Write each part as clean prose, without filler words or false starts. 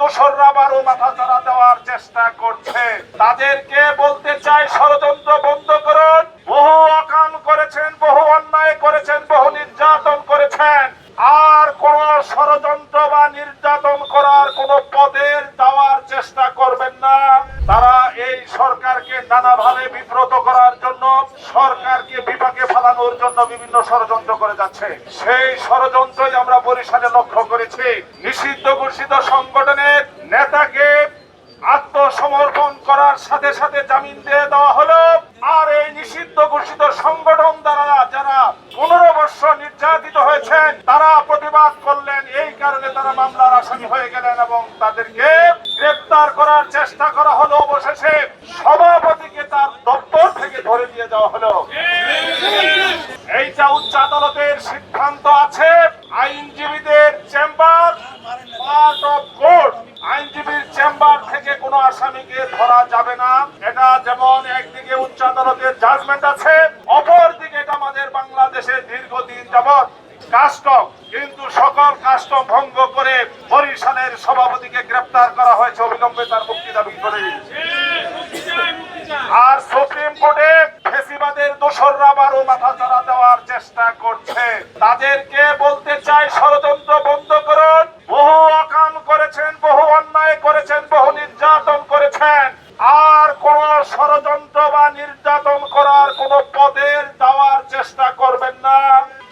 দোসররা আবারও মাথাচাড়া দেওয়ার চেষ্টা করছে। তাদেরকে বলতে চাই, ষড়যন্ত্র বন্ধ করুন। বহু অকাম করেছেন, বহু অন্যায় করেছেন, বহু নির্যাতন করেছেন। আর কোন ষড়যন্ত্র বা নির্যাতন করার কোন পদের দেওয়ার চেষ্টা করবেন না। তারা এই সরকারকে নানাভাবে বিব্রত করার জন্য, সরকারকে বিপাকে ফেলানোর জন্য বিভিন্ন ষড়যন্ত্র করে যাচ্ছে। সেই ষড়যন্ত্রই আমরা বরিশালে লক্ষ্য করেছি। নিষিদ্ধ ঘোষিত সংগঠনের নেতাকে আত্মসমর্পণ করার সাথে সাথে জামিন দিয়ে দেওয়া হলো। আর এই নিষিদ্ধ ঘোষিত সংগঠন দ্বারা যারা 15 বছর নির্যাতিত হয়েছেন তারা প্রতিবাদ করলেন, এই কারণে তারা মামলার আসামি হয়ে গেলেন এবং তাদেরকে গ্রেফতার করার চেষ্টা করা হলো। অবশেষে সভাপতিকে তার দপ্তর থেকে ধরে নিয়ে যাওয়া হলো। এইটা উচ্চ আদালতের সিদ্ধান্ত আছে। আইনজীবীদের চেম্বার পার্ট অফ কোর্ট। আইনজীবীর চেম্বার থেকে কোনো আসামিকে ধরা যাবে না। এটা যেমন একদিকে উচ্চ আদালতের জাজমেন্ট আছে, অপরদিকে এটা আমাদের বাংলাদেশের দীর্ঘদিন যাবৎ কাস্টম, কিন্তু সকল কাস্টম ভঙ্গ করে বরিশালের সভাপতিকে গ্রেফতার করা হয়েছে অবিলম্বে তার মুক্তি দাবি করে। আর সুপ্রিম কোর্টে ফেসিবাদের দোসররা আবারও মাথাচাড়া দেওয়ার চেষ্টা করছে। তাদেরকে বলতে চাই, ষড়যন্ত্র বন্ধ করুন। বহু অকাম করেছেন, বহু অন্যায় করেছেন, বহু নির্যাতন করেছেন। আর কোন ষড়যন্ত্র বা নির্যাতন করার কোন পদের দেওয়ার চেষ্টা করবেন না।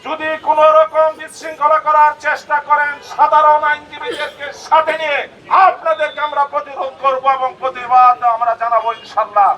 যদি কোন রকম বিশৃঙ্খলা করার চেষ্টা করেন, সাধারণ আইনজীবীদেরকে সাথে নিয়ে আপনাদেরকে আমরা প্রতিরোধ করবো এবং প্রতিবাদ আমরা জানাবো ইনশাল্লাহ।